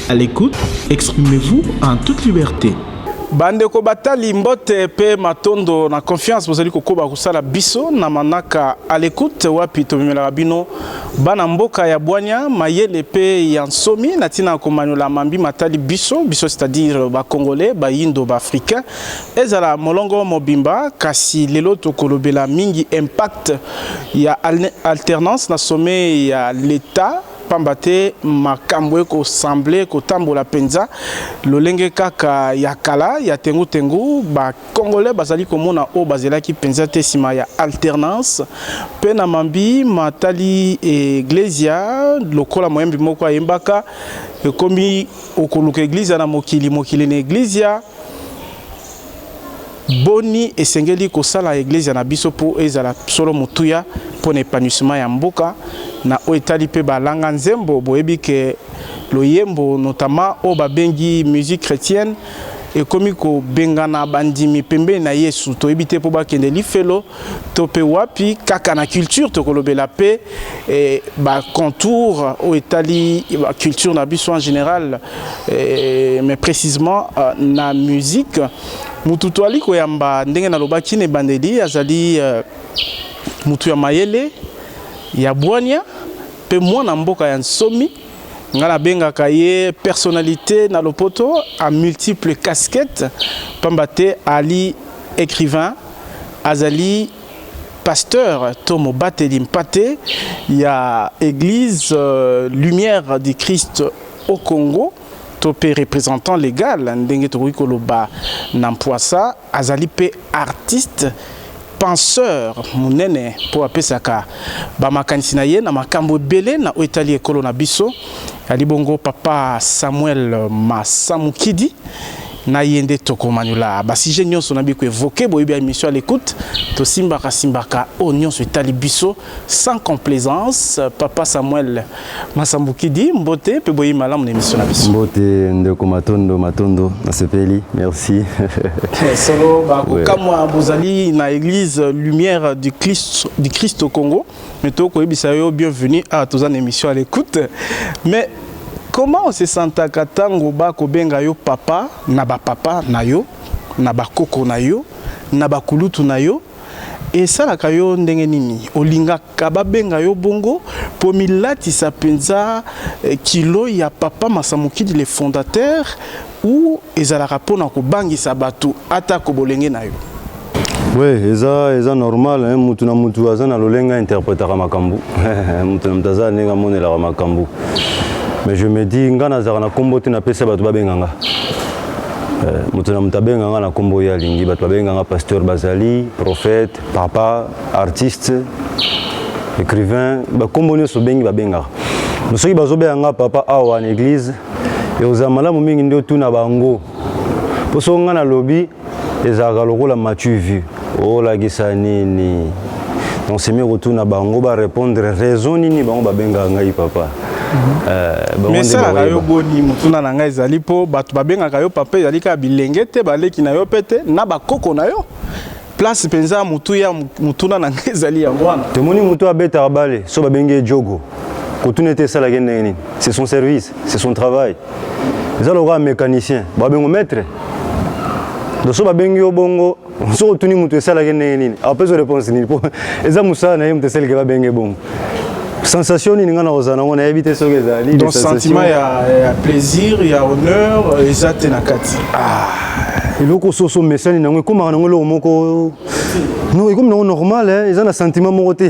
À l'écoute, exprimez-vous en toute liberté. Bande ko batali mbote pe matondo na confiance bozali kokoba kusala biso na manaka à l'écoute wapi to bimela bino bana mboka ya bwanya mayele pe ya nsomi na tina komanyola mambi matali biso c'est-à-dire ba congolais ba indo ba africain ezala molongo mobimba kasi lelo to kolobela mingi impact ya alternance na sommet ya l'état pambate makambo ko semblé ko tambola penza lolenge kaka ya kala ya tengu ba congolais bazali komona o bazela ki penza te sima ya alternance pe na mambi matali iglesia lokola moyembi moko ayembaka komi okoluka iglesia na mokili na iglesia boni esengeli kosala iglesia na biso po ezala solo mutuya po na épanouissement ya mboka na oetali pe balanga nzembo boyebi ke loyembo notamment o babengi musique chrétienne ekomi ko bengana bandimi pembe na Yesu to ebite po bakende lifelo to pe wapi kaka na culture to kolobela pe ba contour o etali ba culture na biso en général mais précisément na musique mutu to ali ko yamba ndenge na lobaki ne bandeli azali mutu ya mayele ya bwanya pe mwana mboka ya nsomi ngala benga kaye personnalité na lopoto à multiples casquettes pambate ali écrivain azali pasteur Tomo Bateli Mpate ya église Lumière du Christ au Congo topé représentant légal ndenge to koloba na Mpwasa azali pe artiste penseur munene po apesaka ba makanisi na ye na makambo belé na oetali ekolo na biso ali bongo papa Samuel Masamukidi na yende tokomanula ba sujet nyonso na biko évoquer boyebi émission à l'écoute to simbaka nyonso etali biso sans complaisance papa Samuel Masamukidi mbote pe boyebi malamu na émission na biso mbote ndeko matondo na sepeli merci solo ba kokamwa bozali na église Lumière du Christ au Congo mais to koyebisa yo bienvenue à tous en émission à l'écoute mais comment on se sent katango ba ko benga yo papa na ba papa na yo na ba koko na yo na ba kulutu na yo et ça la kayo ndenge nini olinga kaba benga yo bongo po milati sa penza kilo ya papa Masamukidi le fondateur ou ezala rapona ko bangi sabatu ata ko bolenge na yo. Oui, eza normal hein mutu na mutu azana lolenga interprétera makambu mutu na mtaza nenga monela makambu. Mais je me dis ngana zara na kombo te na pesa batu babenganga mutu na mutabenganga na kombo ya lingi batu babenganga pasteur bazali prophète papa artiste écrivain ba kombo nyoso bengi babengaka soki bazobenganga papa awa na église et aux amalamu mingi ndio tuna bango poso ngana lobi ezaka lokola matu vu o la gisanini donc c'est mieux retourna bango ba répondre raison nini bango babenganga ngai papa. Mais ça rayo boni mutuna na ngai zali po batu babenga kayo papa zali ka bilenge te baleki na yo pete na bakoko na yo place penza mutu ya mutuna na ngai zali ya ngwana temoni mutu abeta bale so babenge jogo kotuna te sala gene nini c'est son service c'est son travail zalo ga mécanicien babengo maître do so babenge yo bongo so tuni mutu sala gene nini après so réponse ni po eza musa na yem te sel ke babenge bongo sensation ni ngana ozana on a évité so gezali donc sentiment il y a plaisir il y a honneur ezate na kati eloko soso mesani nango komaka nango eloko moko non comme non normal hein ezana sentiment moko te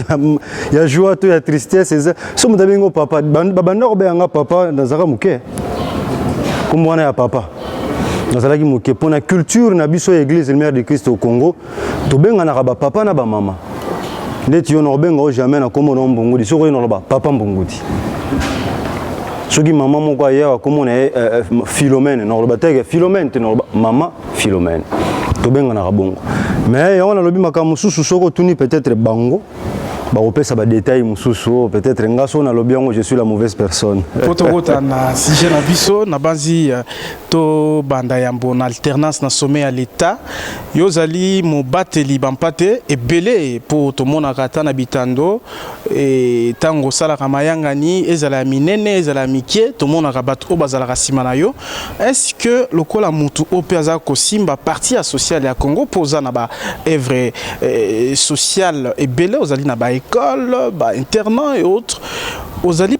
ya joie to ya tristesse eza so mutabengo papa babanda ko beanga papa nazaka muke comme wana ya papa nazalaki muke pona culture na biso église Lumière du Christ au Congo to benga na ba papa na ba mama ndeti yo no benga o jamais na komo no mbungudi soko no ba papa mbungudi soki mama moko ya komo na Philomène no ba tege Philomène te no mama Philomène to benga na bongo mais on a lobi makamususu soko tuni peut-être bango ça va détail peut-être je suis la mauvaise personne. Potokota na sujet na biso na banzi to banda yambo na alternance na sommet à l'état yozali mo bateli bampate et belé pour to mona kata na bitando et tango sala kamayangani ezala minene ezala mikie to mona kabato o bazala kasima na yo. Est-ce que lokola mutu opeaza ko simba parti social ya Congo poza na ba œuvre sociale et belé ozali na ba école, ba internat et autres ozali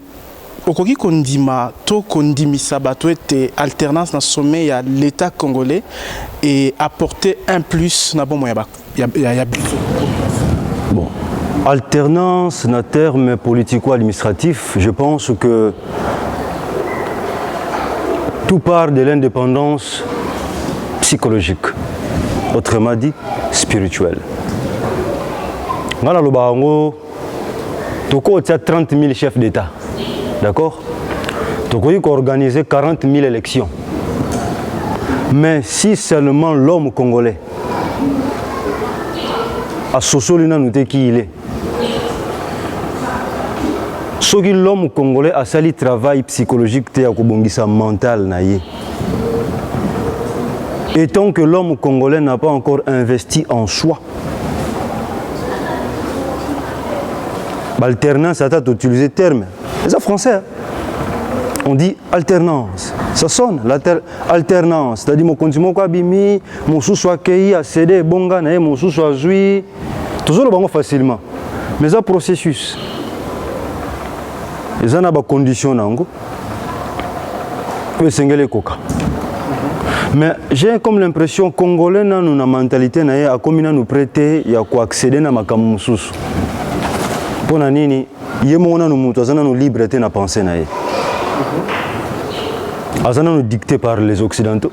okoki kondima to kondimisa bato ete alternance na sommet ya l'état congolais et apporter un plus na bon ya biso. Bon, alternance na terme politico-administratif, je pense que tout part de l'indépendance psychologique, autrement dit spirituelle. Ngala lobango toko tia 30 000 chefs d'État. D'accord? Donc, il faut organiser 40 000 élections. Mais si seulement l'homme congolais a sosolina noté qui il est, ce que l'homme congolais a sali travail psychologique te akobongisa mental na ye. Et tant que l'homme congolais n'a pas encore investi en soi, l'alternance, ça t'a utilisé le terme. C'est français. On dit alternance. Ça sonne, alternance. C'est-à-dire, mon continent quoi bimi, mon sous soit accueilli, a cédé, bon gars, mon sous soit joui. Toujours le bon facilement. Mais ça processus. Et ça n'a pas condition nango. Peut s'engager coca. Mais j'ai comme l'impression congolais n'a une mentalité na a comme nous prêter il y a quoi accéder na makamu sous. Pour nini yemona no mutu azana no liberté na penser na ye. Azana no dicté par les occidentaux.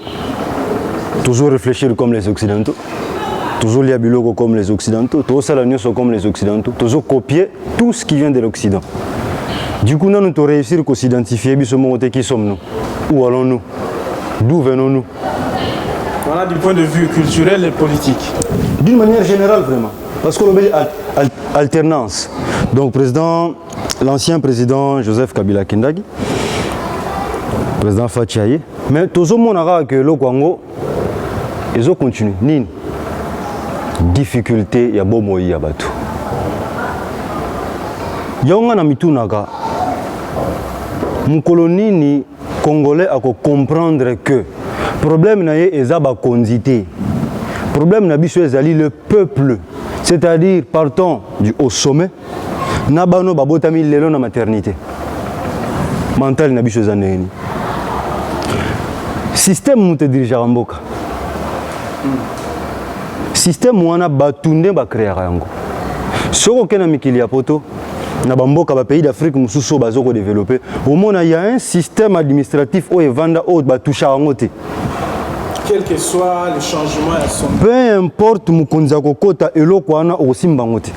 Toujours réfléchir comme les occidentaux. Toujours lire biloko comme les occidentaux, toujours ça la nyonso comme les occidentaux, toujours copier tout ce qui vient de l'occident. Du coup, nous devons réussir à s'identifier biso monte qui sommes-nous? Où allons-nous? D'où venons-nous? Voilà du point de vue culturel et politique. D'une manière générale vraiment. Parce qu'on a alternance. Donc l'ancien président Joseph Kabila Kindagi, président Fachiaye, mais tout le monde a que le Congo, ils ont continué. Nini? Difficulté, il y a beau moyen, il y a bateau. Il y a un ami naga. Mon colonie congolais a comprendre que le problème est la condité. Le problème est le peuple. C'est-à-dire, partons du haut sommet, nabano babotami lelo na maternité. Mental na biso zaneni. Système mute dirige mboka. Système wana batunde ba créer yango. Soko kena mikili ya poto na bamboka ba pays d'Afrique mususu bazoko développer. Au monde il y a un système administratif au evanda au ba toucha yango te. Quel que soit le changement à son. Peu importe mukonza kokota eloko wana osimba ngote.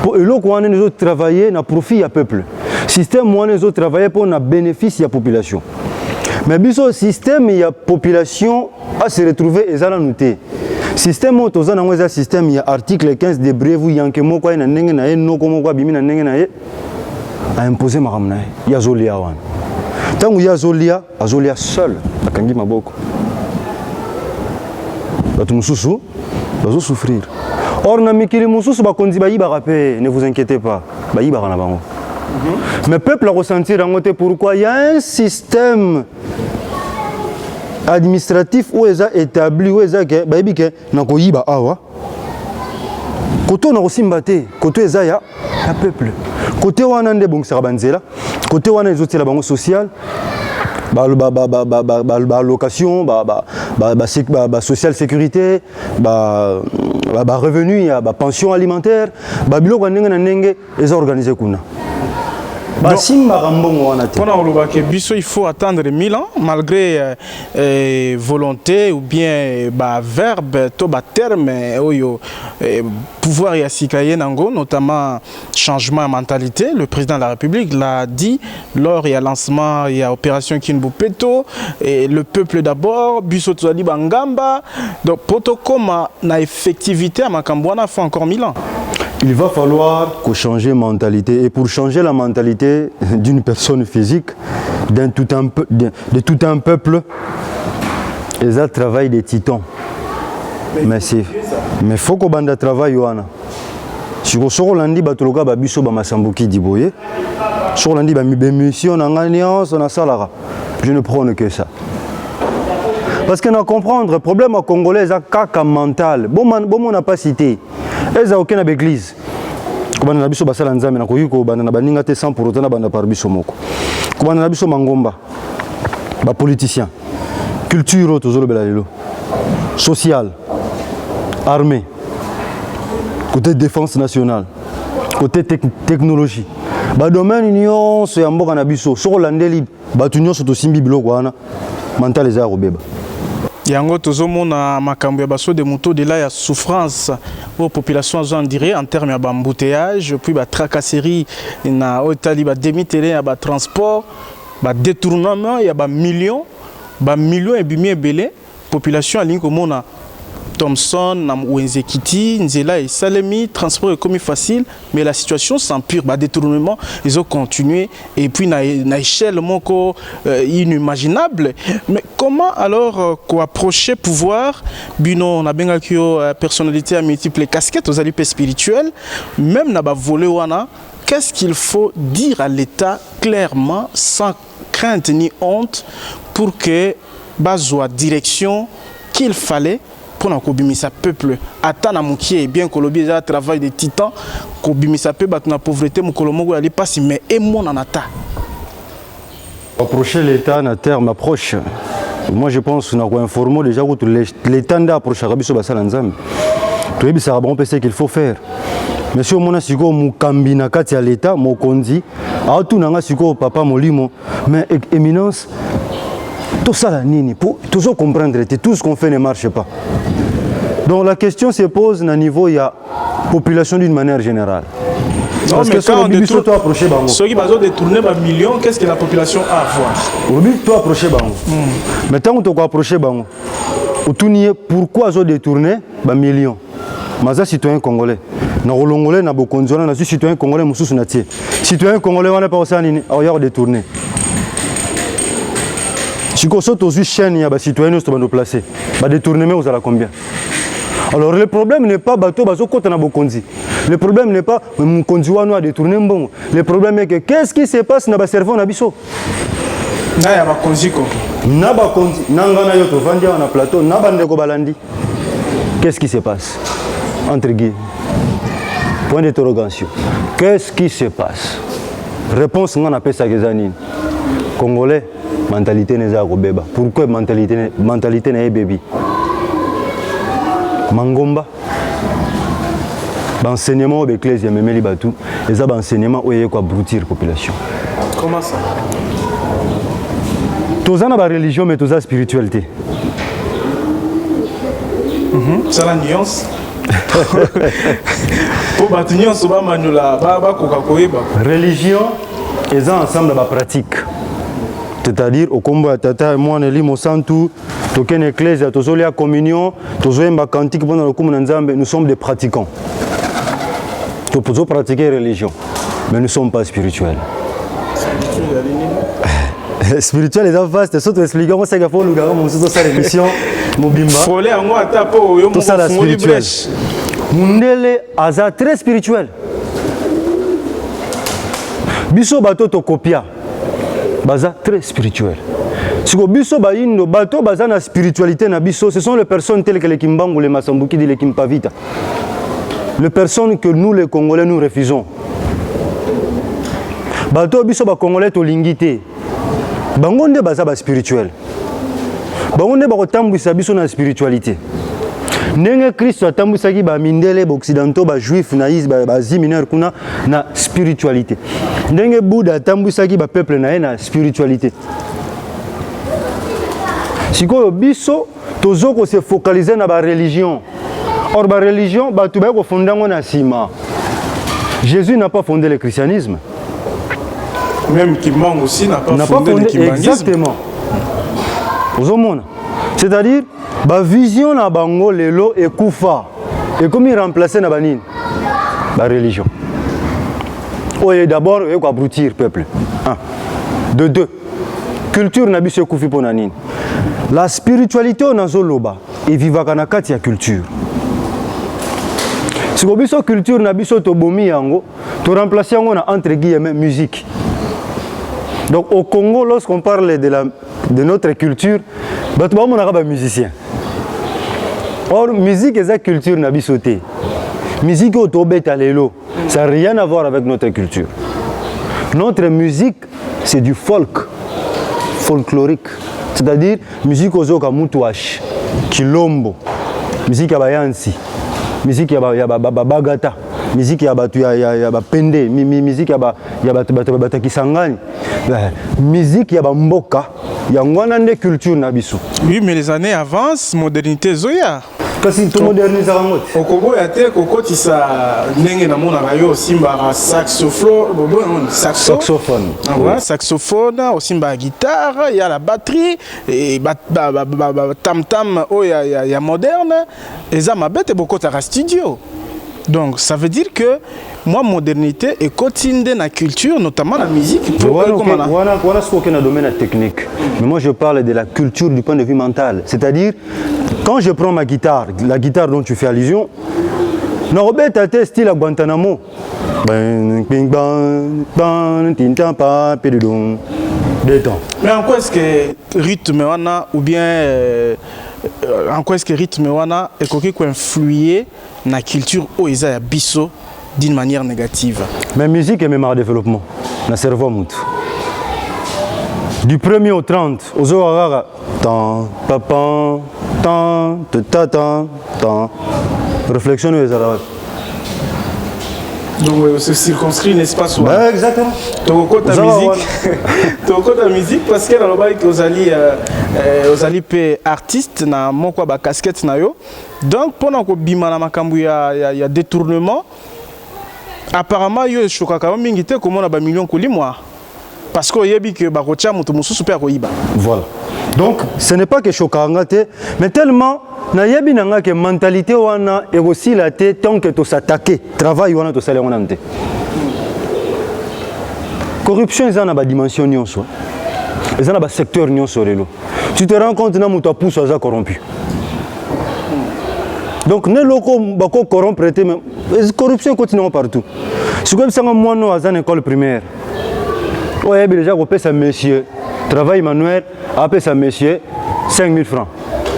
Pour eloko wana nous travailler na profit ya peuple. Système wana nous travailler pour na bénéfice ya population. Mais biso système ya population a se retrouver ezala noté. Système otoza na ngweza système ya article 15 de brevu yanke moko na ndenge na ye noko moko bimi na ndenge na ye a imposer makamna ya zolia wana. Tangu ya zolia azolia seul akangi maboko. Batu mususu bazo souffrir. Or na mikili mususu bakonzi ba yiba rapé, ne vous inquiétez pas. Ba yiba na bango. Mais peuple a ressenti rangote pourquoi il y a un système administratif où ils ont établi où ils ont que baby que na ko yiba awa. Koto na kosimbate, koto ezaya ya peuple. Côté wana nde bongisa banzela, côté wana ezotela bango social. Location, social sécurité, revenu, pension alimentaire, biloko ndenge na ndenge les organisés kuna. Il faut attendre 1000 ans malgré volonté ou bien verbe, terme, pouvoir y asikaye nango, notamment changement de mentalité. Le président de la République l'a dit lors il y a lancement, il y a opération Kinbupeto, et le peuple d'abord, Biso Tozali Bangamba. Donc, Potokoma na effectivité à Makambouana faut encore 1000 ans. il va falloir changer la mentalité. Et pour changer la mentalité d'une personne physique, de tout un peuple, ils ont travail des titans. Mais il faut qu'on ait un travail. Si vous avez un travail, vous avez un travail. Si vous avez une mission, je ne prône que ça. Parce que nous comprendre le problème congolais est un mental. Bon, on n'a pas cité. Ils n'ont aucune église. Comme on a dit, c'est un zame. On a dit, sans pour autant, on a parlé de moko. Comme on a dit, mangomba, politicien, culture, social, armée, côté défense nationale, côté technologie. Domaine union, c'est un bon cannabis. Sur l'andeli, union, c'est aussi biblo mental les arts au bébé. Yango tozomona makambo ya baso de moto de la ya souffrance aux populations en dirait en termes de embouteillage puis ba tracasserie na otali ba demi-terrain ya ba transport ba détournement ya ba millions et bimi ebele population alingi komona Thompson, Wenzekiti, Nzela et Salemi, transport est commis facile, mais la situation s'empire. Détournement, ils ont continué. Et puis, à échelle inimaginable. Mais comment alors approcher pouvoir? Bino, on a bien que personnalité à multiples casquettes, aux alipes spirituelles, même n'a pas volé wana. Qu'est-ce qu'il faut dire à l'État clairement, sans crainte ni honte, pour que bazoa direction qu'il fallait pour que peuple attend et bien que le travail des titans que la pauvreté mais et mon anata approcher l'État en terme approche. Moi je pense qu'on a informé déjà que l'État d'approche à Rabiso Basal Nzambe. Tout le monde sait qu'il faut faire. Mais si on a siko mukambi na kati ya l'État mokonzi a tout nanga siko papa molimo mais éminence tout ça là nini pour toujours comprendre que tout ce qu'on fait ne marche pas. Donc la question se pose au niveau de la population d'une manière générale. Non, parce que quand on détourne, ceux qui vont détourner des millions, qu'est-ce que la population a à voir? Oui, toi approcher bango. Mais tant que tu approcher bango, pourquoi ils ont détourné des millions? Maza citoyen congolais. Na rolongolais na bokonzona na citoyen congolais mususu na tie. Citoyen congolais wana pa osani a détourné. Si vous avez une chaîne, il y a des citoyens qui sont placés. Les détournements, vous allez combien? Alors le problème n'est pas bateau côté na bokonzi. Le problème n'est pas mukonzi wano a détourné mbongo. Le problème est que qu'est-ce qui se passe na ba cerveau na biso? Na ya bakonzi ko. Na bakonzi nangana yo to vandia na plateau na bandeko balandi. Qu'est-ce qui se passe? Entre guillemets. Point d'interrogation. Qu'est-ce qui se passe? Réponse on appelle ça gezanine. Congolais, mentalité n'est pas bébé. Pourquoi mentalité n'est pas bébé? Mangomba, l'enseignement de l'Église, et ça, l'enseignement où il y a abrutir la population. Comment ça? Tous ont la religion, mais tous ont la spiritualité. C'est la nuance. Religion, ils ont ensemble la pratique. C'est-à-dire, au combat, tata et moi, nous sommes tous, token église, tous la communion, tous les cantiques pendant le commun ensemble, nous sommes des pratiquants. Nous pouvons pratiquer la religion, mais nous ne sommes pas spirituels. Spirituel, les enfants, c'est surtout expliquer comment c'est qu'il faut nous garder mon sous sa émission, mon bimba. Follet en moi tapo, yo tout ça la spirituel. Mundele aza très spirituel. Biso bato to copia. Baza très spirituel. Si vous biso ba indo bato baza na spiritualité na biso, ce sont les personnes telles que les Kimbangu, les Masambuki, les Kimpavita. Les personnes que nous les Congolais nous refusons. Bato biso ba Congolais to lingité. Bangonde baza ba spirituel. Bangonde ba kotambwisa biso na spiritualité. Nenge Christ atambwisaki ba mindele ba occidentaux ba juif naïs ba zimineur kuna na spiritualité. Nenge Bouddha atambwisaki ba peuple na na spiritualité. Sikoyo biso tozoko se focaliser na ba religion. Or ba religion ba tu ba ko fondango na sima. Jésus n'a pas fondé le christianisme. Même Kimbangu aussi n'a pas fondé le kimbangisme. Exactement. C'est-à-dire, la vision na bango lelo et koufa. Et comme il remplaçait na banine. la religion. Oui, d'abord, il faut abrutir le peuple. Un. De deux, culture n'a pas koufi pour nanine. La spiritualité on a zoloba et viva kanakati ya culture. Si vous avez culture n'a pas to bomi yango, to remplacer yango na entre guillemets musique. Donc au Congo, lorsqu'on parle de notre culture, bah tout le monde est musicien. Or musique et sa culture n'a pas sauté. Musique au tobet à l'élo, ça n'a rien à voir avec notre culture. Notre musique, c'est du folk, folklorique. C'est-à-dire, musique aux oka mutouache, kilombo, musique à bayansi, musique à bagata, musique à pende, musique à kisangani, musique à mboka, il y a une culture nabiso. Oui, mais les années avancent, modernité zoya. Kasi to moderniser ngot. Au Congo ya te koko tisa ndenge na mona rayo simba saxophone. Ouais, saxophone, aussi la guitare, il y a la batterie et tam tam oh il y a moderne et ça m'a bête beaucoup à studio. Donc ça veut dire que moi modernité et continue dans la culture, notamment la musique. Voilà ce qu'on a dans le domaine technique. Mais moi je parle de la culture du point de vue mental. C'est-à-dire quand je prends ma guitare, la guitare dont tu fais allusion, Norobet a été style à Guantanamo. Mais en quoi est-ce que rythme wana ou bien en quoi est-ce que rythme wana est quoi qui influer na culture oiza ya biso d'une manière négative? Mais musique est même en développement, na cerveau moutou. Du 1er au 30, aux Oaga, tant, papa, tant, tant, réflexion aux Arabes. Donc, c'est circonscrit, n'est-ce pas? Ben, exactement. Donc, ta musique, parce que vous allez payer artiste, na mon quoi, casquette na yo. Donc, pendant que bima na makambu ya détournement, apparemment, yo chokaka mingite comment on a ba million kolimwa. Parce que voilà. Donc, ce n'est pas que chokangate, mais tellement, na yebi nanga que mentalité wana et aussi la tête tant que tu s'attaquer, travail wana to salaire wana nte. Corruption ils en a ba dimension nyonso. Ils en a ba secteur nyonso relo. Tu te rends compte na muto pousse à corrompu. Donc ne loko bako corrompre mais corruption continue partout. Si comme ça moi no à une école primaire. Oui, déjà, on paie ça, monsieur. Travail manuel, on paie ça, monsieur, 5 000 francs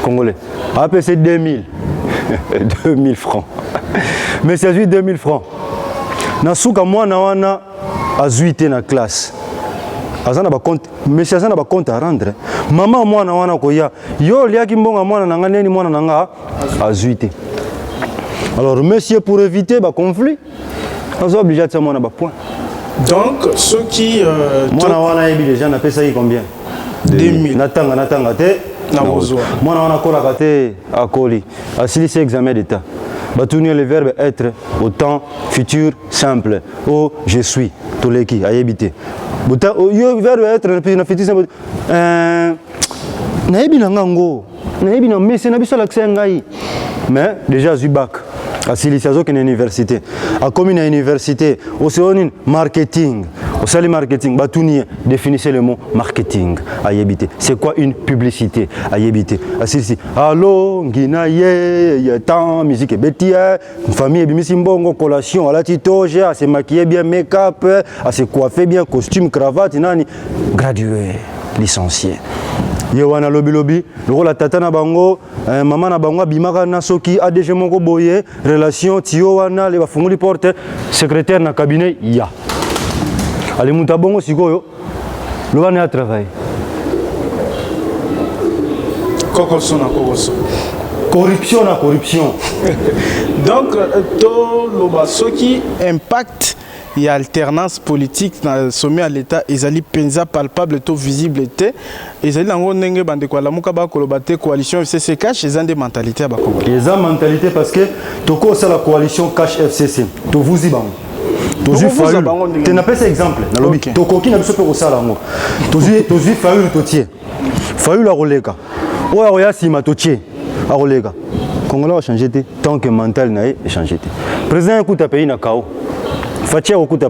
congolais. On paie ça 2 000. 2 000 francs. Mais c'est 2 000 francs. Nasuka moi, na azuité na classe. Azana ba compte, monsieur azana ba compte à rendre. Maman moi na wana koya. Yo liaki mbonga moi na nani moi na nga azuité. Alors monsieur pour éviter ba conflit, on est obligé de faire moi na ba point. Donc, ceux qui... moi, les gens appellent ça combien? 2000. Natanga te. Moi, on a te à Koli. À Silis examen d'état. Batouni le verbe être au temps futur simple. Oh, je suis. Toleki, à habiter. Le verbe être na futur simple. Naebi nangango. Naebi na mais c'est nabiso l'accès ngai. Mais déjà j'ai bac. À Siliciazo qui est une université, à commune à université, au séonin marketing, au sali marketing, batouni définissez le mot marketing à Yébité. C'est quoi une publicité à Yébité? À Silici, allô, Guinaye, il y a tant, musique et bétia, une famille bimisimbongo, collation, à la titoge, à se maquiller bien, make-up, à se coiffer bien, costume, cravate, nani, gradué, licencié. Yewana lobi lobi, le la tata na bango, maman na bango bimaka na soki ADG moko boye, relation tio wana le bafunguli porte, secrétaire na cabinet ya. Ali muta bongo sikoyo, le wana travail. Kokoso na kokoso. Corruption na corruption. Donc to loba soki impact il y a alternance politique dans le sommet à l'État, ils allaient penser palpable, tout visible, ils allaient en gros bande quoi la muka ba kolobate coalition FCC cash, ils ont des mentalités à Bakongo. Ils ont mentalité parce que toko c'est la coalition cash FCC. To vous y bang. To ju fayu. Tu n'as pas cet exemple. Na lobi. Toko qui n'a pas fait au salango. To ju fayu to tie. Fayu la rolega. Oya oya si ma to tie. A rolega. Congolais a changé tant que mental n'a changé. président écoute pays na kao Fatia écoute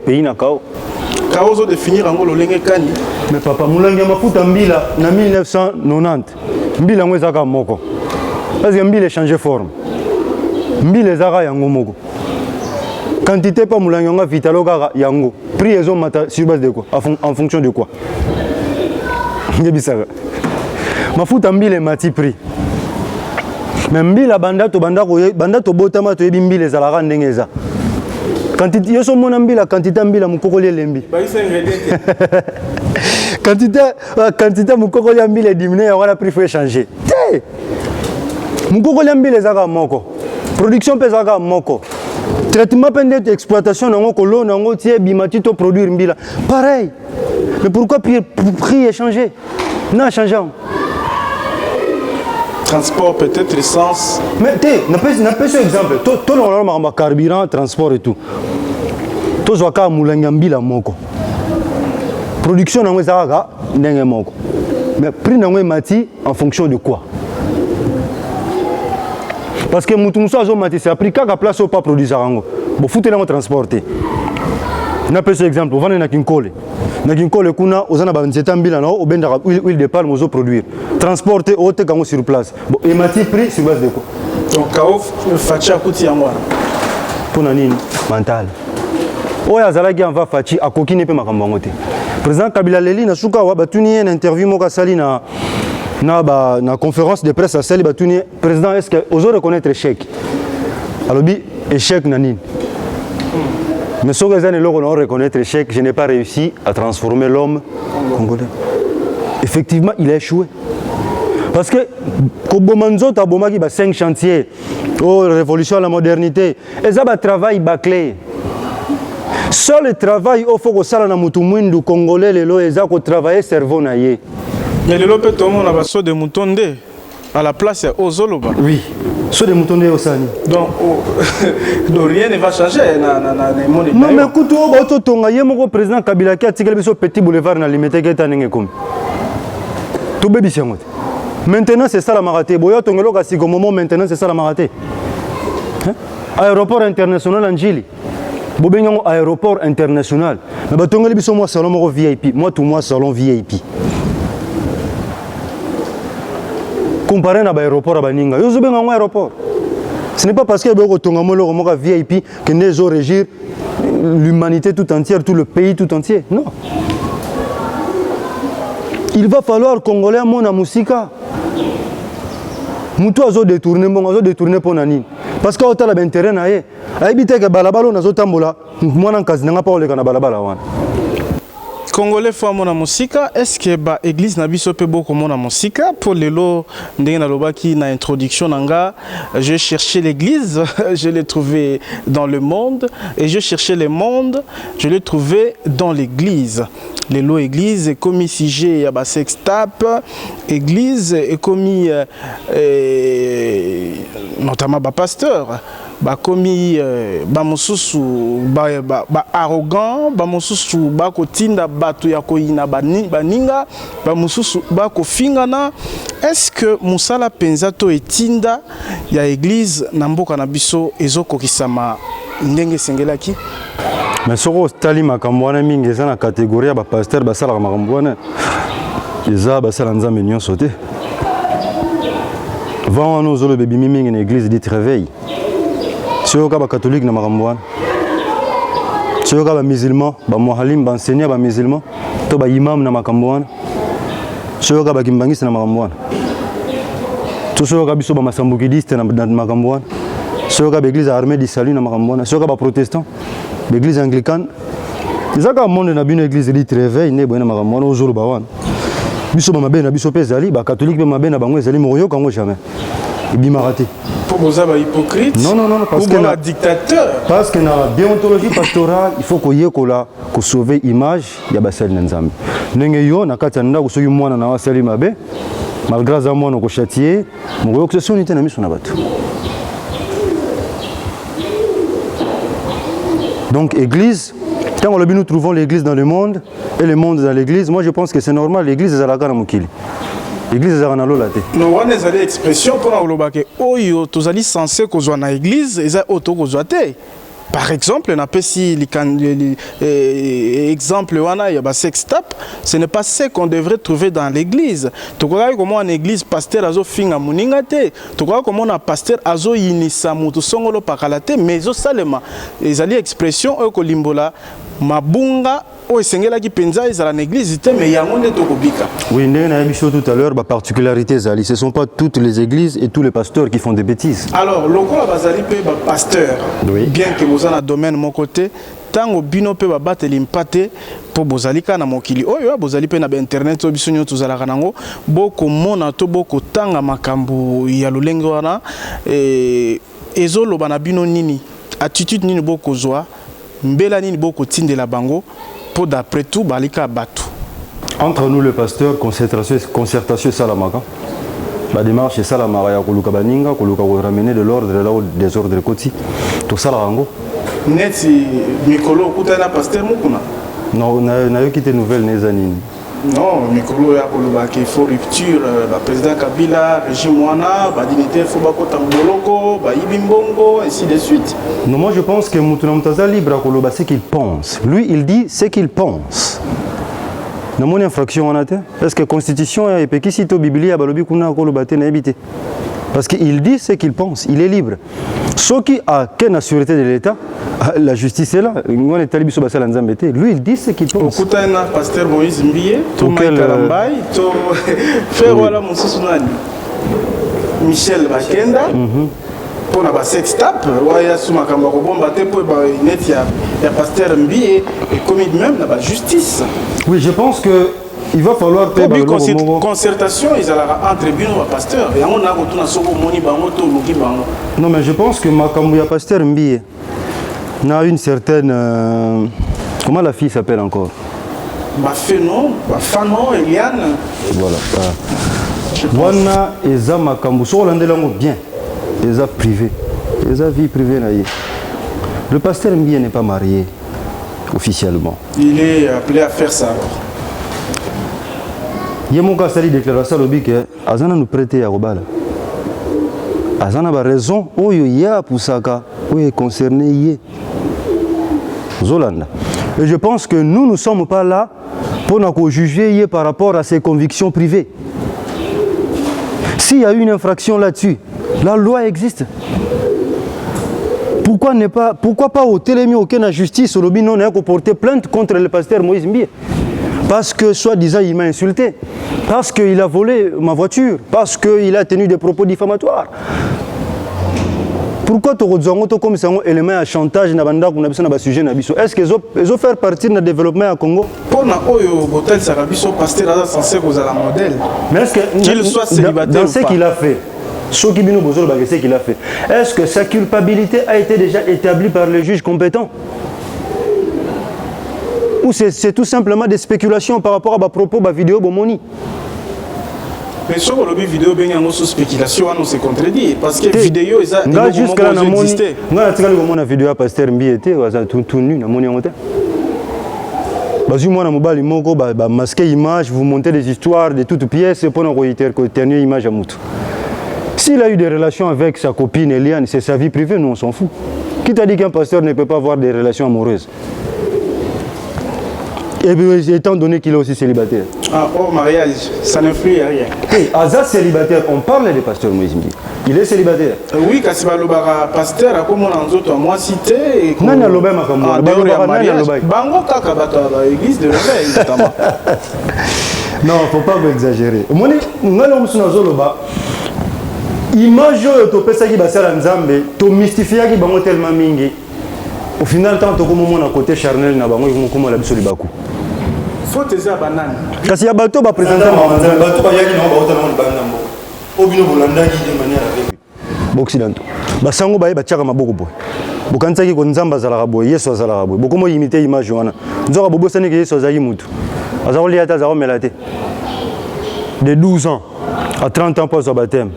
pays na kao kao zo définir ngo lolenge kani mais papa mulangi mafuta mbila na 1990 mbila ngo ezaka moko parce que mbila changer forme mbila ezaka yango moko quantité pas mulangi nga vitalo kaka yango prix ezo mata sur base de quoi en fonction de quoi ngebisaka mafuta mbila mati prix mais mbila bandato botama to yebi mbila ezalaka ndenge eza quantité yoso mona mbila quantité mbila mukokoli lembi quantité mukokoli mbila diminuer ya wana prix faut changer te mukokoli mbila ezaka moko production pesaka moko traitement pendant exploitation nango kolo nango tie bimati to produire mbila pareil mais pourquoi prix est changé n'a changé transport peut-être essence mais n'a pas ce exemple tout normalement carburant transport et tout tout zwaka mulanga mbila moko production nango ezaka ndenge moko mais prix nango mati en fonction de quoi parce que mutu muso azo mati c'est appris kaka place au pas produire rango bo fouter nango transporter n'a pas ce exemple on va na kinkole kuna ozana ba nzeta mbila na obenda huile de palme ozo produire transporter ote kango sur place bon et mati prix sur base de quoi donc kaof facha kuti yango pona nini mental oya zalaki en fachi akoki ne pe makambo ngote président Kabila Leli na suka wa batuni une interview moka sali na conférence de presse à sali batuni président est-ce que ozo reconnaître échec alobi échec na nini. Mais ce que nous reconnaître l'échec, je n'ai pas réussi à transformer l'homme congolais. Effectivement, il a échoué. Parce que Kobomanzo Tabomaki a 5 chantiers, révolution à la modernité, et ça un travail bâclé. Seul le travail au faut que ça na mutumundu congolais les lois et ko travailler cerveau na yé. Mais le lopé tout le monde a basso de moutonde à la place au Zoloba. Oui. Sur des moutons de Osani. Donc, rien ne va changer. Non, mais écoute, il y a un président Kabila qui a tiré le petit boulevard dans limité qui est en Ningékoum. Tout bébé, c'est maintenant, c'est ça la marathé. Boya Tongelo Kassiko Momo, maintenant, c'est ça la marathé. Aéroport international en Gili. Bobignon aéroport international. Mais Tongeli Bisso, moi, salon VIP. Moi, tout moi, salon VIP. Comparé à l'aéroport à Baninga, vous avez un aéroport. Ce n'est pas parce que vous avez un VIP que nous allons régir l'humanité tout entière, tout le pays tout entier. Non. Il va falloir Congolais à mon Moussika. Moutou a détourné pour Nani. Parce que vous avez un terrain à y habiter que Balabalo n'a pas tambola. Moi, je n'ai pas parlé de Balabala. Congolais fois mon musica, est-ce que ba église na biso pe beaucoup mon musica pour les lots ndena lobaki na introduction nanga, je cherchais l'église, je l'ai trouvé dans le monde et je cherchais le monde, je l'ai trouvé dans l'église. Les lots église et commis sujet ya ba sextape, église et commis notamment ba pasteur. Bakomi bamususu ba arrogant bamususu bakotinda bato ya koyina baninga bamususu bakofingana. Est-ce que musala penza to etinda ya église na mboka na biso ezokokisama ndenge sengelaki? Mais soko tali makambo wana mingi eza na catégorie ba pasteur basala makambo wana eza basala nzambe nyonso te. Vant nous olo bebi mingi na église dit réveil. Si vous êtes catholique, vous êtes musulman, vous êtes enseignant, vous êtes musulman, vous êtes imam, vous êtes kimbangiste, vous êtes masambukidiste, vous êtes l'église armée du salut, vous êtes protestant, l'église anglicane. Vous êtes monde dans une église élite réveil, vous êtes catholique, vous jamais. Pour vous avoir hypocrite, non, parce que la dictateur. Parce que dans la déontologie pastorale, il faut qu'il y ait que sauver l'image de Bassel Nzambe. Nengeyo, na katanda, que soyez moi na wasali mabe, malgré ça moi no châtier, mon que ce soit n'était na mis son abattu. Donc église, tant que nous trouvons l'église dans le monde et le monde dans l'église, moi je pense que c'est normal, l'église est à la gare à Moukili. Église ezalaka lola te. Non, on a des expressions pour oloba ke oyo tozali censé kozwa na église eza auto kozwa te. Par exemple, on appelle si exemple wana ya ba sextape, ce n'est pas ce qu'on devrait trouver dans l'église. Tu crois comment en église pasteur azo finga muninga te. Tu crois comment un pasteur azo inisa mutu songolo pakalate mais zo salema. Ezali expression ko limbola mabunga o esengela ki penza ezala na église te mais yango nde tokobika. Oui, ndenge na biso tout à l'heure ba particularité zali, ce sont pas toutes les églises et tous les pasteurs qui font des bêtises. Alors, lokola bazali pe ba pasteur, oui. Bien que vous na domaine mon côté, tango bino pe ba bateli mpate po bozali kana mokili oyo bozali pe na ba internet to biso nyo tozala kanango boko mona to boko tanga makambo ya lolenge wana ezoloba na bino nini attitude nini boko zwa mbela nini boko tindela bango pour d'après tout balika batu. Entre nous le pasteur concertation salamaka. La démarche est salamaka ya koluka baninga koluka ko ramener de l'ordre là au désordre koti to sala rango. Neti mikolo kutana pasteur mukuna. Non, na yo kité nouvelle nezanini. Non, mikolo ya koluba ki faut rupture ba président Kabila régime wana ba dignité faut ba kota boloko ba ibimbongo ainsi de suite. Non, moi je pense que Mutuna Mutaza libre à koluba ce qu'il pense. Lui il dit ce qu'il pense. Na mon infraction en até. Est-ce que constitution et peki sito biblia balobi kuna koluba te na habité. Parce qu'il dit ce qu'il pense, il est libre. Ce qui a qu'une sûreté de l'État, la justice est là. Lui, il dit ce qu'il pense. Okutana pasteur Moïse Mbiye, to Maïkalambai, to frère wala Moussousounani, Michel Bakenda, pour la sextape, waya soumakamba robomba te pour net ya pasteur Mbiye et commis même la justice. Oui, je pense que il va falloir faire une concertation entre bino et pasteur. Non, mais je pense que Makambu ya pasteur Mbiye n'a une certaine. Comment la fille s'appelle encore? Fano, Eliane. Voilà. Wana eza Makambu. So landelango bien. Eza privé. Eza vie privée na ye. Le pasteur Mbiye n'est pas marié officiellement. Il est appelé à faire ça. Yemoka sali déclaration lobi que azana nous prêter à Robala. Azana ba raison oyo ya pusaka oyo concerné yé. Zolanda. Et je pense que nous ne sommes pas là pour nous juger yé par rapport à ses convictions privées. S'il y a une infraction là-dessus, la loi existe. Pourquoi pas au télémi aucune justice au lobby non a porter plainte contre le pasteur Moïse Mbiye? Parce que, soi-disant, il m'a insulté, parce qu'il a volé ma voiture, parce qu'il a tenu des propos diffamatoires. Pourquoi tu as comme ça un élément de chantage dans le sujet? Est-ce qu'ils ont fait partie du développement au Congo? Pour l'hôtel Sarabiso, pasteur est censé vous avoir un modèle. Mais est-ce qu'il soit célibataire dans ce qu'il a fait? Ce qu'il a fait. Est-ce que sa culpabilité a été déjà établie par le juge compétent? Ou c'est tout simplement des spéculations par rapport à ma propos, ma vidéo, mon moni? Mais sur le vidéo, il y a une spéculation, on se contredit. Parce que la vidéo, il y a jusqu'à la existé. Moi, la vidéo à pasteur Mbiye, tout nu, na moni monté. Parce que moi, mobile, moko, masquer image, vous montez des histoires de toutes pièces pour nous éternuer image à moutou. S'il a eu des relations avec sa copine Eliane, c'est sa vie privée, nous on s'en fout. Qui t'a dit qu'un pasteur ne peut pas avoir des relations amoureuses? Et étant donné qu'il est aussi célibataire. Ah, hors mariage, ça n'influe à rien. Oui, Aza célibataire, on parle des pasteurs Moïse Mbiye. Il est célibataire. Oui, quand c'est le pasteur, comme on a dit, moi cité. Non, non, l'obé m'a comme Bango kaka bato l'église de l'éveil notamment. Non, faut pas exagérer. Moi, ngalo musuna zoloba. Image yo to pesa ki basala nzambe, to mystifia ki bango tellement mingi. Au final, tant que mon côté charnel na bango comme la biso libaku. Faut te dire banane. Kasi ya bato ba présenter bato ba yaki na ba otana mo banambo. Obino bolanda ki de manière avec. Occidentaux. Ba sango ba tiaka maboko boy. Bokanza ki ko nzamba zala boy, Yesu azala boy. Bokomo imiter image wana. Nzoka bobo sane ke Yesu azali mutu. Azali ata azalo melate. De 12 ans à 30 ans pour son baptême.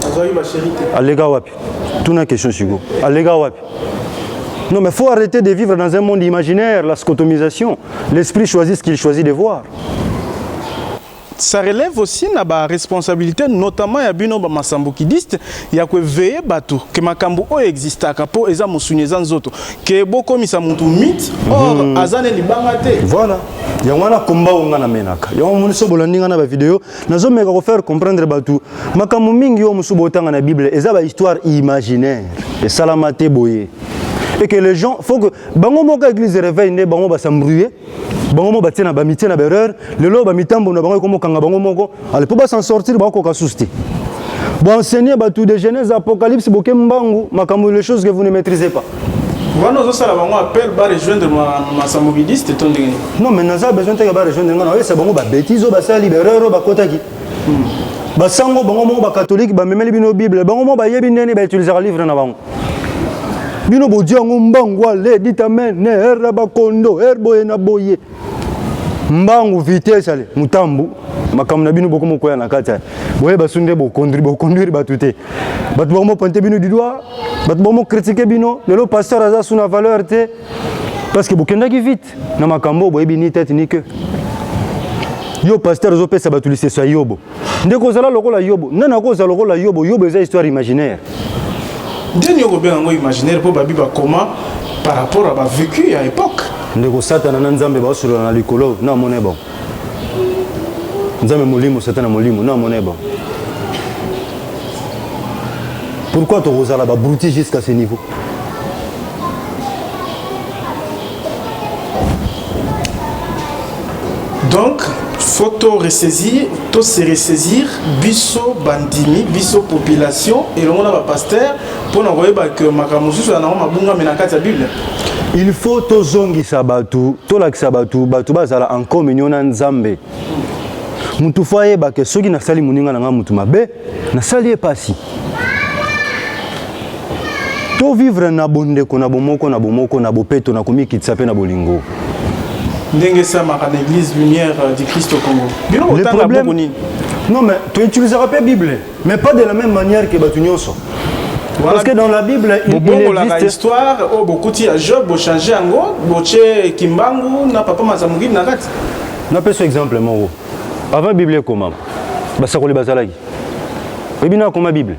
Azali ba chérité. Alega wapi. Tuna question sigo. Alega wapi. Non, mais il faut arrêter de vivre dans un monde imaginaire, la scotomisation. L'esprit choisit ce qu'il choisit de voir. ça relève aussi na ba responsabilité notamment ya bino ba masambukidiste ya ko veiller bato que makambo o existaka po eza musunyeza nzoto que boko misa muntu mythe or azane libanga te voilà ya wana komba onga na menaka ya moni so bolandi na ba vidéo nazo meka ko faire comprendre bato makambo mingi yo musu botanga na bible eza ba histoire imaginaire et salamate boye et que les gens faut que bango moka église réveil ne bango ba s'embrouiller bango mo batina ba mitina ba erreur lelo ba mitambo na bango komo kanga bango moko ale po ba s'en sortir bango ko susti bon enseigner ba tout de Genèse Apocalypse boke mbangu makambo les choses que vous ne maîtrisez pas Voilà, ça va on appelle ba rejoindre ma samobidiste ton ding. Non mais naza besoin de ba rejoindre ngana ouais c'est bango ba bêtise ba sa libéreur ba kotaki ba sango bango mo ba catholique ba memeli bino bible bango mo ba yebi nene ba utiliser livre na bango bino bodiango mbangu ale dit amen ne herba bakondo herbo na boye mbangu vitesse ale mutambu makamna bino boko mokoya na kata boye basunde bo conduire batute batu bomo pointer bino du doigt batu bomo critiquer bino le pasteur aza suna valeur te parce que bokenda ki vite na makambo boye bini tête ni que yo pasteur zo pesa batu lycée so yobo ndeko zala lokola yobo nana ko zala lokola yobo yobo eza histoire imaginaire. Dieu ko bengo imaginaire pour babi ba comment par rapport à ba vécu à l'époque. Ndeko satana na nzambe ba solo na likolo na mone bon. Nzambe molimo satana molimo na mone bon. Pourquoi tu oses la ba brouter jusqu'à ce niveau? Donc faut ressaisir, tout se ressaisir, biso bandimi, biso population et on a un pasteur pour nous voir que makamusu sur la mabunga menakata Bible. Il faut to zongi sabatu, to lak sabatu, batu bazala en communion na nzambe. Mutu foye ba ke soki na sali muninga na mutu mabe, na sali epasi. To vivre na bonde ko na bomoko na bopeto na komikitsa pe na bolingo. Ndenge ça ma l'église lumière du Christ au Congo. Le problème, non mais tu utiliseras pas la Bible, mais pas de la même manière que Batunyoso. Parce que dans la Bible, il existe histoire oh beaucoup de Job bo changer ango, boche kimbangu na papa mazamugi na kat. Na pe ce exemple mo. Avant Bible comment? Basa ko le bazalaki. Ebina comment Bible?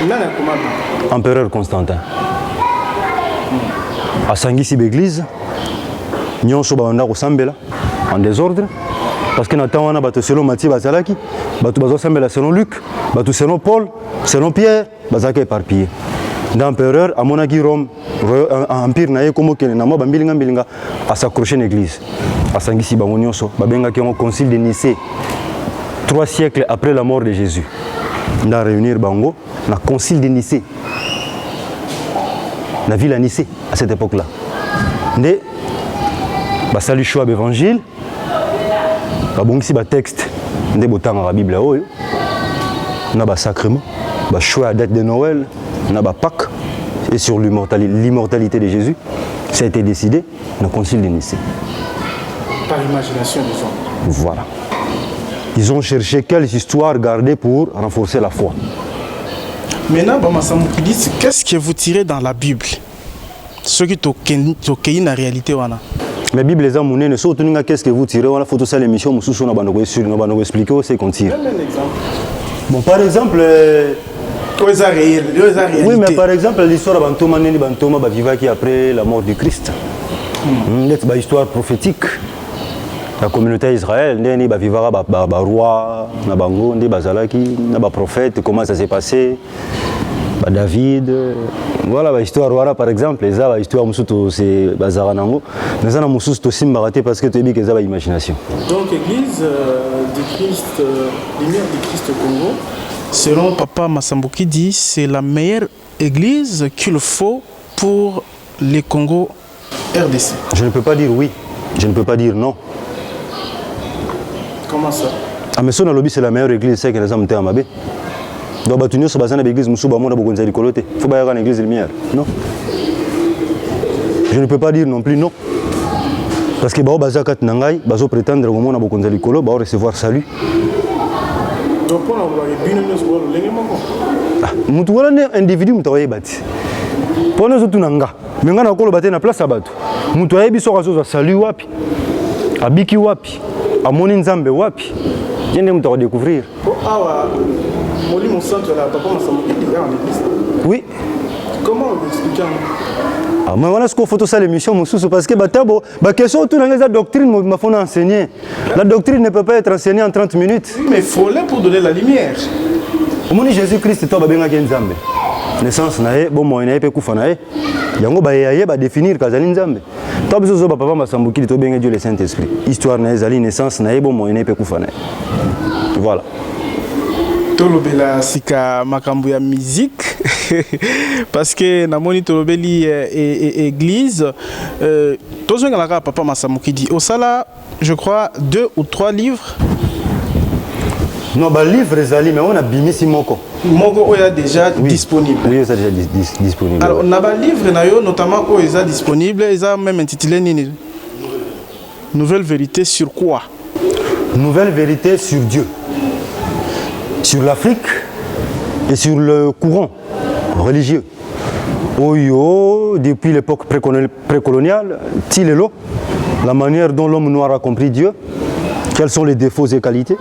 Nana comment? Empereur Constantin. A sangisi l'église. Nyonso ba ndako sambela en désordre parce que natana wana bato selon Matthieu bazalaki bato bazo sambela selon Luc bato selon Paul selon Pierre bazaka éparpillé l'empereur amonaki Rome empire na ye komo kene na mo bambilinga a s'accrocher l'église asangisi bango nyonso babengaki ngo concile de Nicée 3 siècles après la mort de Jésus nda réunir bango na concile de Nicée la ville à Nicée à cette époque-là ndé basali choix d'évangile babongisi ba texte nde botanga la Bible oyo na ba sacrement ba choix à date de Noël na ba Pâques et sur l'immortalité de Jésus ça a été décidé dans le concile de Nicée par imagination des hommes. Voilà, ils ont cherché quelles histoires garder pour renforcer la foi. Maintenant qu'est-ce que vous tirez dans la Bible ce qui est la réalité wana. La Bible les a monné, surtout qu'est-ce que vous tirez, on a photo ça l'émission, nous sommes on expliquer c'est qu'on tire. Bon, par exemple, oui, mais par exemple l'histoire de Bantoma vivaki après la mort du Christ. C'est une histoire prophétique. La communauté d'Israël, il vivra roi, Nabango, Bazalaki, prophète, comment ça s'est passé. David, voilà l'histoire par exemple, les histoire c'est Bazaranango, mais on a aussi maraté parce que tu as dit que c'est imagination. Donc l'église du Christ, lumière du Christ au Congo, selon Papa Massambuki dit, c'est la meilleure église qu'il faut pour les Congo RDC. Je ne peux pas dire oui, je ne peux pas dire non. Comment ça? Ah mais son lobby c'est la meilleure église, c'est que les hommes Amabé. Donc batunyo so bazana l'église musuba mona bokonza likolote. Faut pas y avoir une église lumière. Non. Je ne peux pas dire non plus non. Parce que bao bazakat nangai bazo prétendre au mona bokonza likolo ba recevoir salut. Donc pour la binyo so lo lenge moko. Ah, mutu wala ne individu mutawaye bati. Pona zo tunanga. Menga na kolo bate na place abatu. Mutu ayebi so kazo salut wapi? Abiki wapi? Amoni nzambe wapi? Je ne me découvrir. Oui. Comment vous expliquez? Mais voilà ce qu'on faut ça l'émission parce que la question tout dans la doctrine m'a fait enseigner. La doctrine ne peut pas être enseignée en 30 minutes. Oui, mais il faut aller pour donner la lumière. Au moment Jésus-Christ toi babenga nzambe. Naissance nae bon moyen nae pe kufa nae. Yango ba définir kazali nzambe. Toi biso papa masambuki to benga Dieu le Saint-Esprit. Histoire nae zali naissance nae bon moyen nae pe kufa nae. Voilà. Tolobela sika makambo ya musique parce que namoni tolobeli église tozonga la papa Masamuki dit au sala je crois 2 ou 3 livres. Non bah livre ezali mais on a bimisi moko est déjà disponible. Oui, c'est déjà disponible. Alors on a un livre notamment où est disponible, ils ont même intitulé Nouvelle vérité sur quoi? Nouvelle vérité sur Dieu. Sur l'Afrique et sur le courant religieux. Oyo, depuis l'époque précoloniale, Tilelo, la manière dont l'homme noir a compris Dieu, quels sont les défauts et qualités.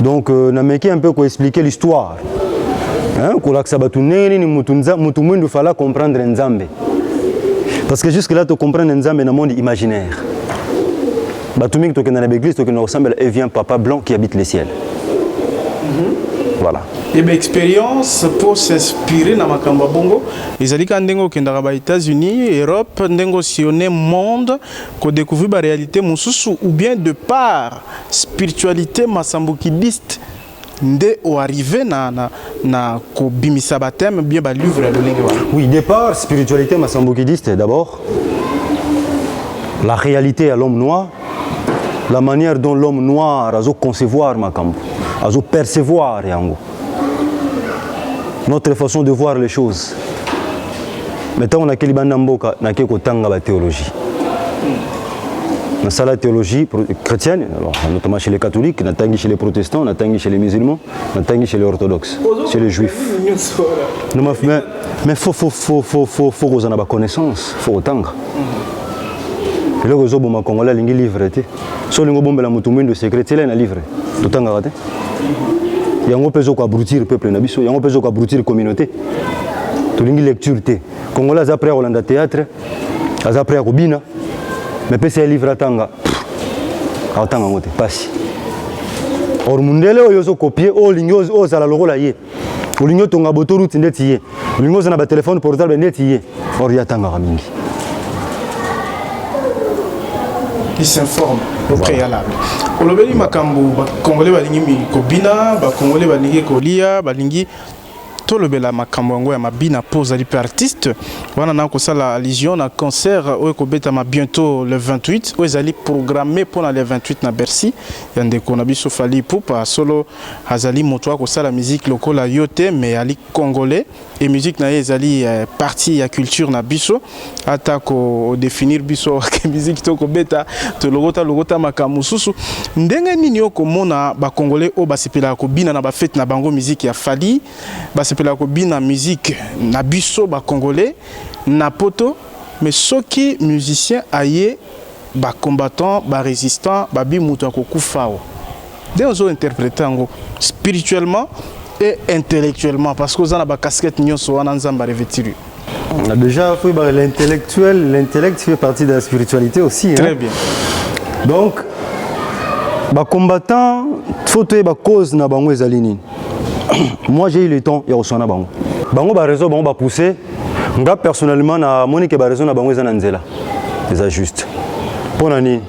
Donc, Nameki un peu expliquer l'histoire. Il fallait comprendre Nzambe. Parce que jusque-là, tu comprends Nzambe dans le monde imaginaire. Batumik, tu es dans l'église, tu ressemble à Evien Papa Blanc qui habite les ciels. Voilà. Et bien, expérience pour s'inspirer dans Makamba Bongo. Les alliés qui sont aux États-Unis, Europe, le monde, qui ont découvert la réalité ou bien de par spiritualité masambukidiste, de arriver na ko bimisa batem bien ba livre le lingue. Oui, de par spiritualité masambukidiste d'abord, la réalité à l'homme noir, la manière dont l'homme noir a concevoir Makambo. À percevoir notre façon de voir les choses. Maintenant, on a la théologie. Dans la théologie chrétienne, notamment chez les catholiques, chez les protestants, chez les musulmans, chez les orthodoxes, chez les juifs. Mais il faut qu'on ait connaissance, il faut autant. Et là, vous avez Congolais qui livre. Si vous avez un secret, c'est un livre. Il y a un peu abrutir le peuple, il y a un peu abrutir la communauté. Tu as une lecture. Les Congolais ont appris à Hollande théâtre, ils ont appris à Kobina, mais c'est un livre à Tanga. À Tanga, pas si. Or, Mundele, ils ont copié, ils ont la logo là. Ils ont tonga boto route ndetiye. Ils ont un téléphone portable ndetiye. Or, il y a Tanga Ramingi. Qui s'informe au préalable. Olobeli makambo Congolais balingi kobina, ba Congolais balingi kolia, balingi tolobela makambo yango ya mabina pose ali artiste. Wana na ko sala allusion na concert o ko betama bientôt le 28, o ezali programmé pour le 28 na Bercy. Yande ko na biso fali poupa solo azali moto ko sala musique lokola yote mais ali congolais et musique na ezali partie ya culture na biso ata ko définir biso que musique to ko beta to logota makamususu ndenge nini oko mona ba congolais o basepela ko bina na ba fête na bango musique ya fali basepela ko bina musique na biso ba congolais na poto mais soki musicien aye ba combattant ba résistant ba bi muto ko kufao de ozo interpréter ngo spirituellement et intellectuellement parce que vous avez une casquette nyonso wana nzamba revêtir. Déjà l'intellect fait partie de la spiritualité aussi. Très bien. Donc ba combattant faut que ba cause na bango ezalini. Moi j'ai eu le temps ya osona bango. Bango ba raison bango ba pousser. Nga personnellement na monique ba raison na bango ezana nzela. C'est juste. Pour nani.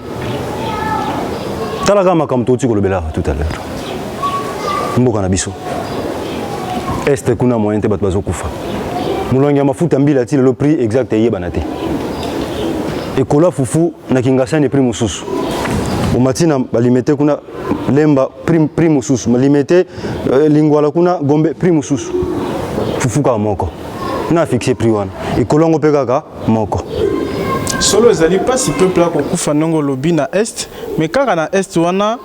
Talaga makam toti ko lobela tout à l'heure. Mboka na biso. Est kuna moyen te bato bazokufa. Mulongi ya mafuta mbila ti le prix exact yebana te. Ekola fufu na kingasa ni prix mususu. Umatina balimete kuna lemba prix mususu, balimete lingwala kuna gombe prix mususu. Fufu ka moko. Na fixé prix wana. Ekolongo pe kaka moko. Solo ezali pas si peuple ko kufa ndongo lobi na est, mais kaka na est wana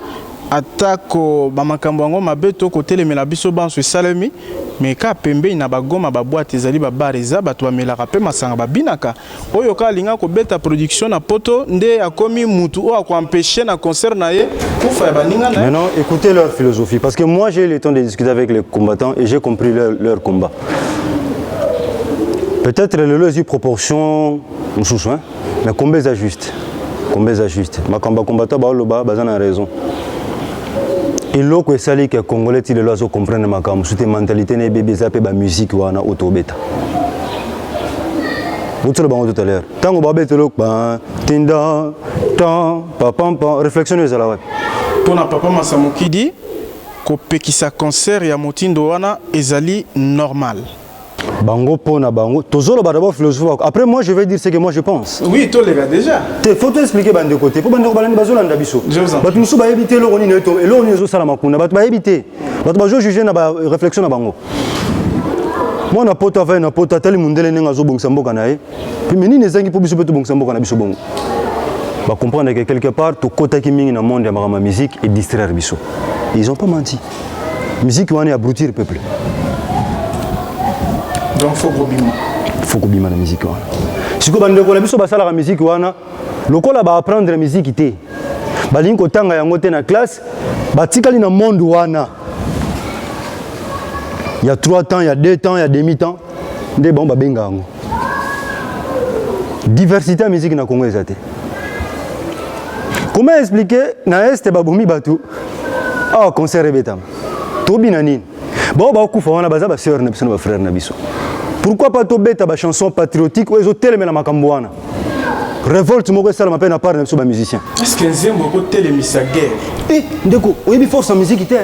atako bamakambo yango mabe to kotelemela biso banso esalemi mais ka pembeni na bagoma baboite ezali babar eza bato bamelaka mpe masanga babinaka oyo ka alinga kobeta production na poto nde akomi mutu oyo akoempêche na concert na ye kufa ya baninga na ye. Maintenant, écoutez leur philosophie parce que moi j'ai eu le temps de discuter avec les combattants et j'ai compris leur combat. Peut-être le lot est proportion hein, mais combien est juste. Ma combattant ba bazana raison. Et l'autre c'est que les Congolais ils doivent comprendre ma cam sous mentalité ne bébé zape ba musique wana autobeta. Vous le bango tout à l'heure. Tant que babé telo ba tinda tant papa réflexionnez ça là. Pour na papa Masamuki dit ko pekisa concert ya motindo wana ezali normal. Bango pona bango tozolo ba d'abord philosophie. Après moi je vais dire ce que moi je pense. Oui, toi les gars déjà. Il faut t'expliquer bande côté. Pour bande balani bazolanda biso. Ba tu musu ba éviter lo roni neto et lo roni zo sala makuna. Ba tu ba éviter. Ba tu ba juger na ba réflexion na bango. Moi na potoava na poto tali mundele nenga zo bongisa mboka na ye. Puis menine ezangi po biso pe to bongisa mboka na biso bongo. Ba comprendre que quelque part to kota ki mingi na monde ya ma musique et distraire biso. Ils ont pas menti. Musique wana abrutir le peuple. Donc faut kobima na musique wana. Siko bande ko la biso basala la musique wana lokola ba apprendre musique té. Ba linko tanga yango té na classe ba tikali na monde wana. Il y a 3 temps, il y a 2 temps, il y a demi-temps. Ndé bon ba benga yango. Diversité de musique na Congo ezate. Comment expliquer na este babomi batu? Ah concert rebetam. Tobi na nini? Bon ba kufa wana baza ba sœur na biso na ba frère na biso. Pourquoi pas tobeta ba chanson patriotique ou ezotelemela makambo wana? Révolte moko sala mapena na part na biso ba musicien. Est-ce que nzembo ko telemisa guerre? Eh ndeko, oyebi force en musique té.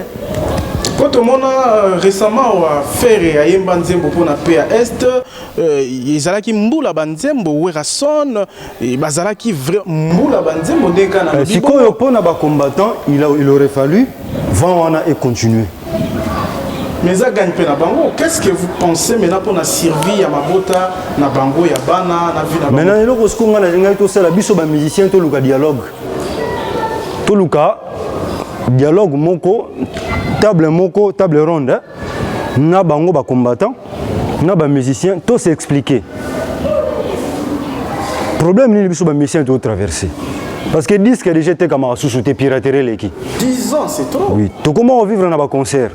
Quand on a récemment fait à Yemba Nzembo pour la paix à Est, ils allaient qui mboula banzembo Werason, et bazala qui vrai mboula banzembo dekana. Si quoi pour na ba combattant, il aurait fallu vendre et continuer. Mais ça gagne pas na bango. Qu'est-ce que vous pensez maintenant pour na survie à Mabota, na bango ya bana, na vie na bango? Maintenant le ko nga na ngai to sala biso ba musicien to luka dialogue. To luka dialogue moko table ronde na bango ba combattant na ba musicien tout s'expliquer problème ni biso ba musicien tout traverser parce que disque déjà été comme sous te piraterie leki 10 ans c'est trop. Oui to comment vivre na ba concert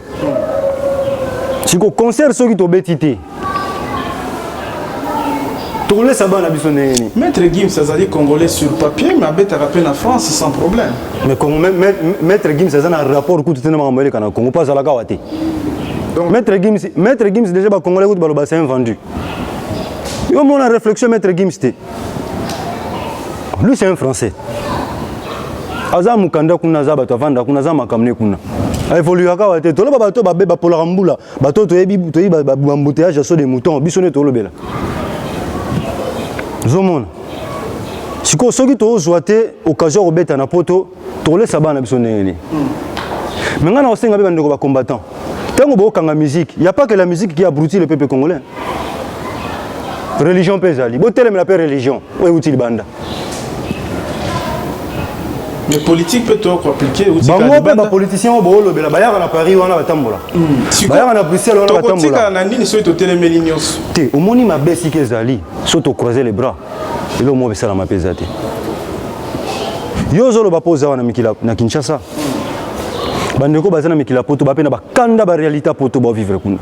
si ko concert so ki to betité to laisse ba na biso neni Maître Gims ça dit congolais sur papier mais abeta rappel en France sans problème. Mais comme Maître Gims ça a un rapport coup tout na mamele kana Congo pas ala kawate. Donc Maître Gims déjà ba congolais coup ba c'est vendu. Yo mon réflexion Maître Gims té. Lui c'est un français. Aza mukanda kuna za bato vanda kuna za makamne kuna. A évolué kawate to lo ba bato ba beba pola rambula bato to yebi ba embouteillage so des moutons bisone to lo bela. Zomona. Si ko soki to zoate occasion robeta na poto to laisse ba na biso neni. Mais ngana osenga be bandeko ba combattant. Tango bo kanga musique, il y a pas que la musique qui abrutit le peuple congolais. Religion pesali. Bo tele me la religion. O utile banda. Mais politique peut être appliqué ou bango ba politicien bo lo bela bayaka na Paris wana batambola. Bayaka na Bruxelles wana batambola. Tika na nini so to telemeli nyos. Te omoni mabesi kezali, so to croiser les bras. Et là, moi, je vais faire ça. Yo, je vais poser na Kinshasa. Bandeko bazana mikila poto ba pena ba kanda ba réalité poto ba vivre kuna.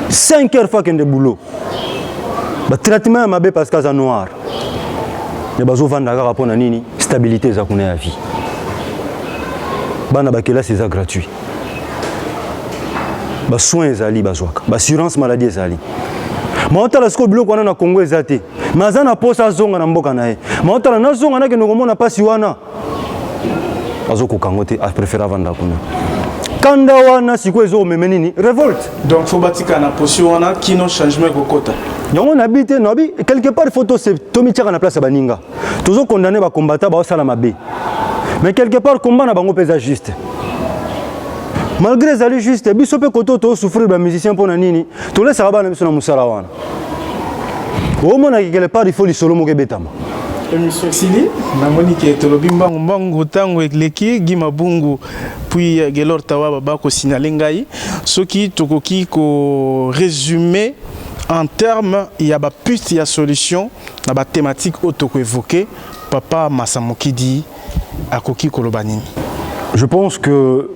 5 heures fois de boulot. Ba traitement mabe parce que ça noir. Ne bazo vanda ka rapona nini stabilité za kuna ya vie. Bana ba kela c'est ça gratuit. Ba soins ezali bazwaka. Ba assurance maladie ezali. Maotala sko biloko wana na Congo ezate. Mazana posa zonga na mboka na ye. Maotala na zonga na ke ngomona pasi wana. Azoko kangote a préféré vanda kuna. Kanda wana siko ezo memeni ni révolte. Donc faut batika na position wana kino changement kokota. Yango na bité no bi quelque part photo c'est Tomi Tchaka na place baninga. Tozo condamner ba combattant ba sala mabe. Mais quelque part combat na bango pesa juste. Malgré ça juste biso pe koto to souffrir ba musicien pona nini. To laisse ba na biso na musala wana. Au moins quelque part il faut li solo mo ke betama. émission Sili, namoni ke tolobi mbangu tango ekleki Gima Bungu puis Gelor Tawa baba ko signaler ngai soki tokoki ko résumer en termes il y a ba piste il y a solution na ba thématique auto ko évoquer papa Masamokidi akoki kolobanini. Je pense que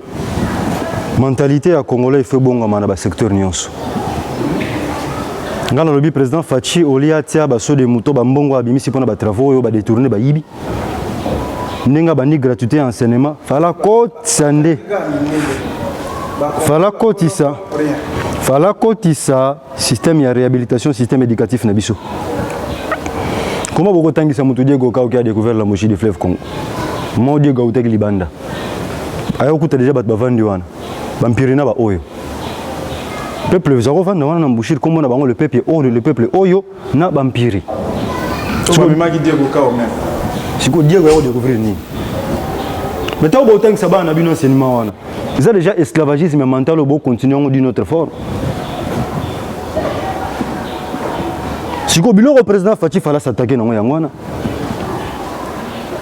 mentalité à Congolais fait bon dans le secteur nyonso. Ngana lobi président Fachi olia tia baso de moto bambongo abimisi pona ba travaux yo ba détourner ba yibi. Nenga bani gratuité enseignement fala kotisa fala kotisa système ya réhabilitation système éducatif na biso. Comment beaucoup tangisa mutu Diego Ka qui a découvert la mochie du fleuve Congo. Mo Diego utek libanda. Ayo kuta déjà bat bavandi wana. Bampirina ba oyo. Peuple zaro vanda wana na mbushir comme na bango le peuple oyo na bampiri. Tu vas maki Diego Ka au même. Siko Diego a découvrir ni. Mais tant autant que ça va na bino enseignement wana. Ils ont déjà esclavagisme mental au beau continuer d'une autre forme. Siko biloko président Fachi fala s'attaquer na ngwana.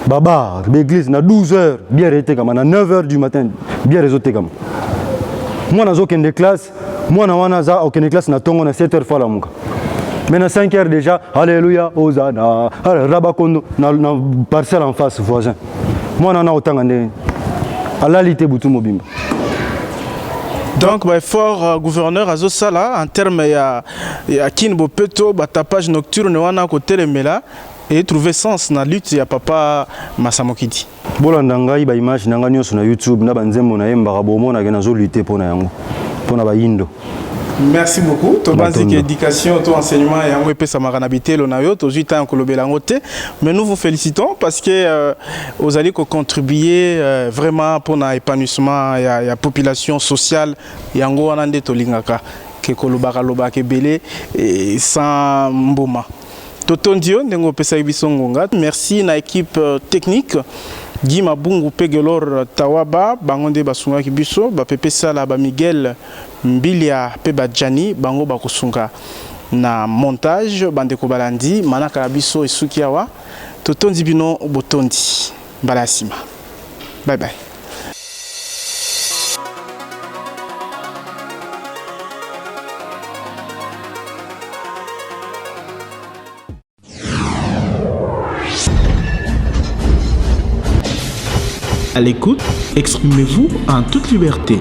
Baba, l'église na 12h, bien arrêté comme na 9h du matin, bien réseauté comme. Moi na aucune de classe, moi na wana za aucune classe na tongo na 7h fois la muka. Mais na 5h déjà, alléluia, Hosanna, Rabakondo na parcelle en face voisin. Moi na autant ngande. Alalité butu mobimba. Donc, fort gouverneur Azosala, en termes de Kinbo Peto, tapage nocturne, on a côté le Mela et trouver sens dans la lutte ya papa Masamokidi. Bolandanga iba image nanga nyonso na YouTube na banzembo na yemba bomo na genazo lutter pona yango. Pona ba yindo. Merci beaucoup. To banzi que éducation, to enseignement et yango epesa makanabité lo na yo to juta en kolobela ngote. Mais nous vous félicitons parce que vous allez contribuer vraiment pour l'épanouissement ya population sociale yango wana nde to lingaka ke kolobaka loba ke belé sans mboma. Totondio ndengo pesa biso ngonga. Merci na équipe technique. Gima Bungu Pegelor Tawaba bangonde basunga kibiso ba pepe sala ba Miguel Mbilia pe Badjani bango bakusunga na montage bandeko balandi manaka biso esuki awa totondi bino botondi balasima. Bye bye. À l'écoute, exprimez-vous en toute liberté.